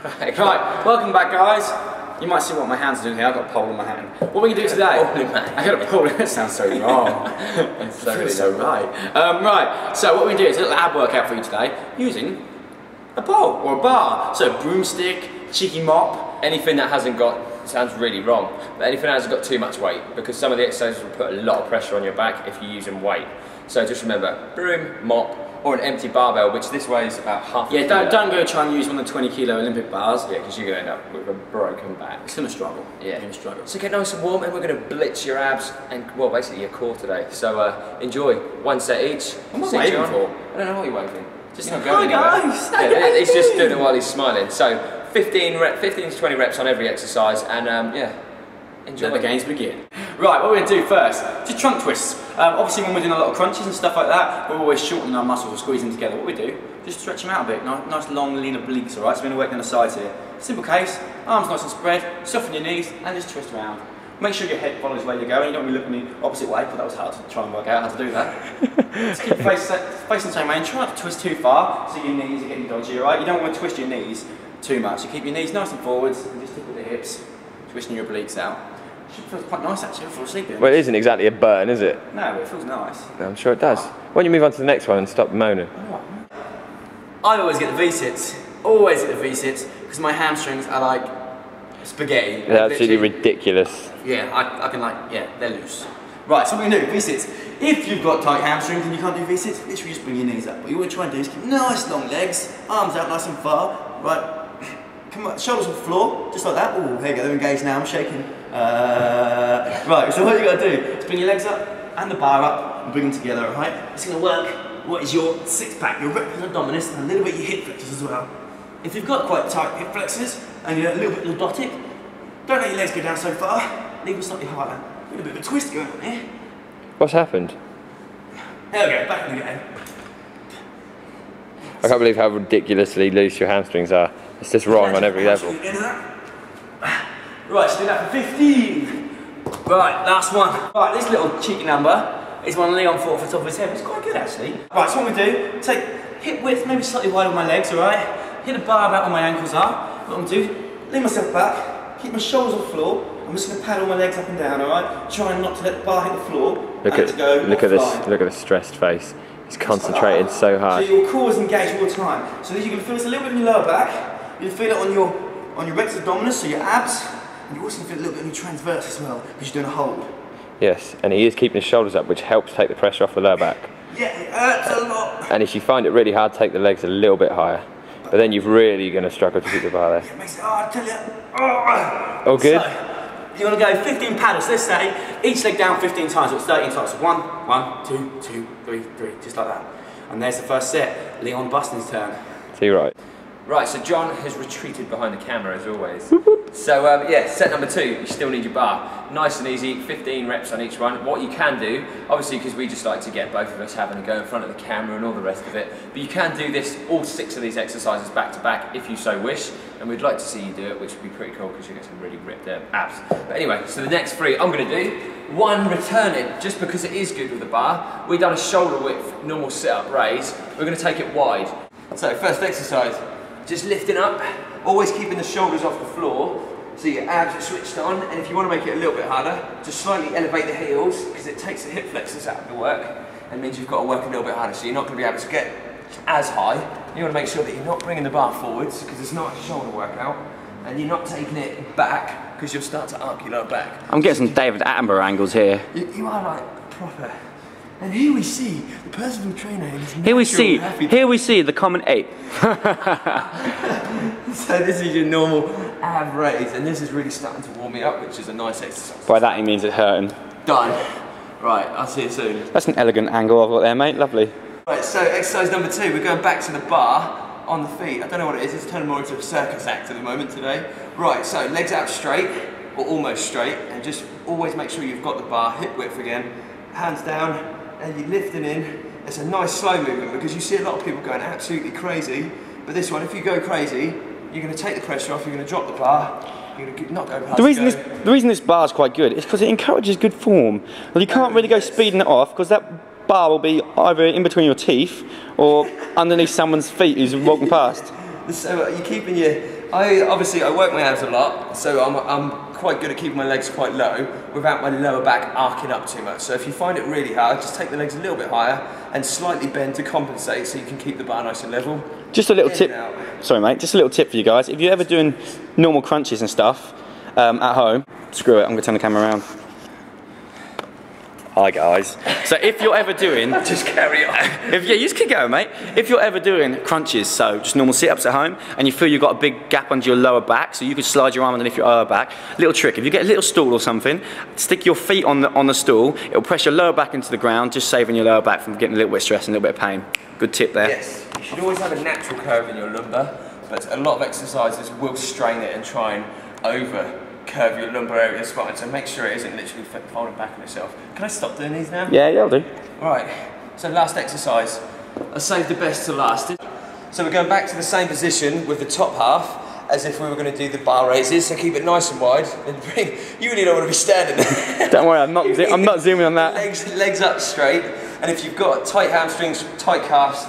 Right, welcome back, guys. You might see what my hands are doing here. I've got a pole in my hand. What are we going to do today? I got a pole. That sounds so wrong. It's so right. Right, so what we're going to do is a little ab workout for you today using a pole or a bar. So broomstick, cheeky mop. Anything that hasn't got, it sounds really wrong, but anything that hasn't got too much weight, because some of the exercises will put a lot of pressure on your back if you're using weight. So just remember, broom, mop, or an empty barbell, which this weighs about half a kilo. Yeah, don't go try and use one of the 20 kilo Olympic bars. Yeah, because you're going to end up with a broken back. It's going to struggle. Yeah. You're going to struggle. So get nice and warm, and we're going to blitz your abs and, well, basically your core today. So enjoy. One set each. What am I waiting for? I don't know what you're waiting. Just not going anywhere. Yeah, he's just doing it while he's smiling. So 15 to 20 reps on every exercise, and yeah, enjoy. Let the games begin. Right, what we're going to do first, just trunk twists. Obviously when we're doing a lot of crunches and stuff like that, we're always shortening our muscles or squeezing together. What we do, just stretch them out a bit. Nice long lean obliques, alright? So we're going to work down the sides here. Simple case, arms nice and spread, soften your knees, and just twist around. Make sure your head follows where you're going. You don't want to be looking the opposite way, but that was hard to try and work out how to do that. Just keep facing the same way and try not to twist too far so your knees are getting dodgy, alright? You don't want to twist your knees too much. So keep your knees nice and forwards and just stick with the hips, twisting your obliques out. It feels quite nice actually, I feel sleepy. Well, it isn't exactly a burn, is it? No, but it feels nice. I'm sure it does. Why don't you move on to the next one and stop moaning? I always get the V-sits. Always get the V-sits because my hamstrings are like spaghetti. They're absolutely ridiculous. Yeah, I can like, yeah, they're loose. Right, so what we're going to do, V-sits. If you've got tight hamstrings and you can't do V-sits, literally just bring your knees up. What you want to try and do is keep nice long legs, arms out nice and far. Right, come on, shoulders on the floor, just like that. Oh, there you go, they're engaged now, I'm shaking. Right, so what you got to do is bring your legs up and the bar up and bring them together, alright? It's going to work what is your six-pack, your rectus abdominis, and a little bit your hip flexors as well. If you've got quite tight hip flexors and you're a little bit lordotic, don't let your legs go down so far, leave them slightly higher. A little bit of a twist going on here. What's happened? There we go, back in the game. I can't believe how ridiculously loose your hamstrings are. It's just wrong on every level. Right, so do that for 15. Right, last one. Right, this little cheeky number is one Leon thought off the top of his head. It's quite good actually. Right, so what we do, take hip width, maybe slightly wide on my legs, alright? Hit the bar about where my ankles are. What I'm going to do, lean myself back, keep my shoulders on the floor. I'm just going to paddle my legs up and down, alright? Trying not to let the bar hit the floor. Look at the stressed face. He's concentrating so hard. So your core is engaged all the time. So you're going to feel this a little bit in your lower back. You're going to feel it on your rectus abdominis, so your abs. And you're also going to feel a little bit in your transverse as well, because you're doing a hold. Yes, and he is keeping his shoulders up, which helps take the pressure off the lower back. Yeah, it hurts a lot. And if you find it really hard, take the legs a little bit higher. But then you're really going to struggle to keep the bar there. It makes it hard, I tell you. Oh. All good? So, you want to go 15 paddles. Let's say each leg down 15 times. So it's 13 times. So 1, 2, 2, 3, 3, just like that. And there's the first set. Leon Buston's turn. See you right. Right, so John has retreated behind the camera as always. So yeah, set number 2, you still need your bar. Nice and easy, 15 reps on each one. What you can do, obviously because we just like to get both of us having a go in front of the camera and all the rest of it, but you can do this, all 6 of these exercises back to back if you so wish, and we'd like to see you do it, which would be pretty cool because you get some really ripped abs. But anyway, so the next 3 I'm going to do, 1 returning, just because it is good with the bar. We've done a shoulder width, normal sit-up raise. We're going to take it wide. So first exercise. Just lifting up, always keeping the shoulders off the floor so your abs are switched on, and if you want to make it a little bit harder, just slightly elevate the heels because it takes the hip flexors out of the work and means you've got to work a little bit harder, so you're not going to be able to get as high. You want to make sure that you're not bringing the bar forwards because it's not a shoulder workout, and you're not taking it back because you'll start to arc your lower back. I'm getting some David Attenborough angles here. You are like proper. And here we see the personal trainer in his Here we see the common ape. So this is your normal ab raise, and this is really starting to warm me up, which is a nice exercise. By that he means it's hurting. Done. Right, I'll see you soon. That's an elegant angle I've got there, mate. Lovely. Right, so exercise number 2, we're going back to the bar on the feet. I don't know what it is, it's turning more into a circus act at the moment today. Right, so legs out straight, or almost straight, and just always make sure you've got the bar, hip width again, hands down, and you're lifting in. It's a nice slow movement because you see a lot of people going absolutely crazy, but this one, if you go crazy, you're going to take the pressure off, you're going to drop the bar, you're going to not go past the reason this bar is quite good is because it encourages good form. Well, you can't really go speeding it off because that bar will be either in between your teeth or underneath someone's feet who's walking past. So you're keeping your Obviously I work my abs a lot, so I'm quite good at keeping my legs quite low without my lower back arcing up too much. So if you find it really hard, just take the legs a little bit higher and slightly bend to compensate so you can keep the bar nice and level. Just a little tip, sorry mate, just a little tip for you guys. If you're ever doing normal crunches and stuff at home, screw it, I'm going to turn the camera around. Hi guys. So if you're ever doing... just carry on. Yeah, you just keep going mate. If you're ever doing crunches, so just normal sit-ups at home, and you feel you've got a big gap under your lower back, so you could slide your arm underneath your lower back, little trick, if you get a little stool or something, stick your feet on the stool, it'll press your lower back into the ground, just saving your lower back from getting a little bit of stress and a little bit of pain. Good tip there. Yes, you should always have a natural curve in your lumbar, but a lot of exercises will strain it and try and over-curve your lumbar area of the spine, so make sure it isn't literally folding back on itself. Can I stop doing these now? Yeah, I'll do. Right, so last exercise. I saved the best to last. So we're going back to the same position with the top half as if we were going to do the bar raises, so keep it nice and wide. You really don't want to be standing there. Don't worry, I'm not zooming on that. Legs up straight, and if you've got tight hamstrings, tight calves,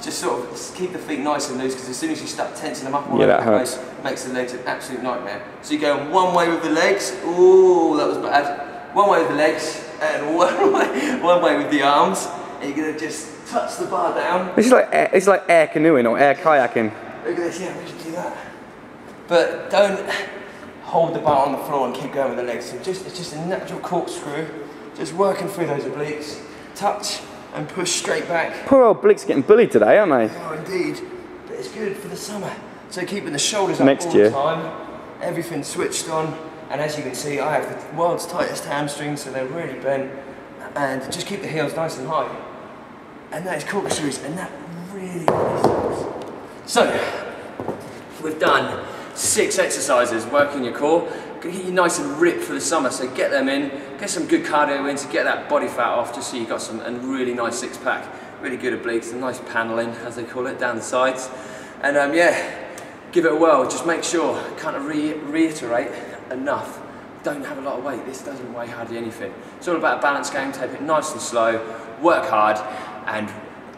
just sort of keep the feet nice and loose, because as soon as you start tensing them up all over the place, makes the legs an absolute nightmare. So you go one way with the legs, ooh, that was bad. One way with the legs, and one way with the arms, and you're going to just touch the bar down. This is like air canoeing or air kayaking. Look at this, yeah, we should do that. But don't hold the bar on the floor and keep going with the legs. So it's just a natural corkscrew, just working through those obliques, touch and push straight back. Poor old Oblique's getting bullied today, aren't they? Oh, indeed. But it's good for the summer. So keeping the shoulders up Next all year. the time, everything switched on, and as you can see, I have the world's tightest hamstrings, so they're really bent, and just keep the heels nice and high. And that is corkscrews, and that really sucks. So, we've done 6 exercises working your core. Get you nice and ripped for the summer, so get them in, get some good cardio in to get that body fat off, just so you got some and really nice 6-pack, really good obliques, and nice paneling as they call it down the sides, and yeah, give it a whirl. Just make sure, kind of reiterate enough. Don't have a lot of weight. This doesn't weigh hardly anything. It's all about a balance game. Take it nice and slow, work hard, and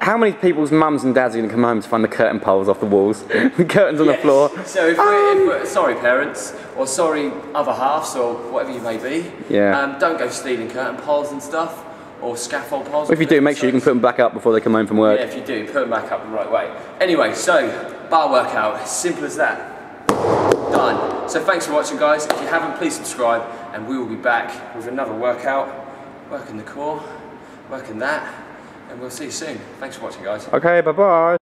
how many people's mums and dads are going to come home to find the curtain poles off the walls? The curtains on the floor. So if we're sorry parents, or sorry other halves, or whatever you may be, don't go stealing curtain poles and stuff, or scaffold poles. Well, if you do, make sure you can put them back up before they come home from work. Yeah, if you do, put them back up the right way. Anyway, so, bar workout, simple as that. Done. So thanks for watching guys. If you haven't, please subscribe, and we will be back with another workout, working the core, working that, and we'll see you soon. Thanks for watching guys. Okay, bye-bye.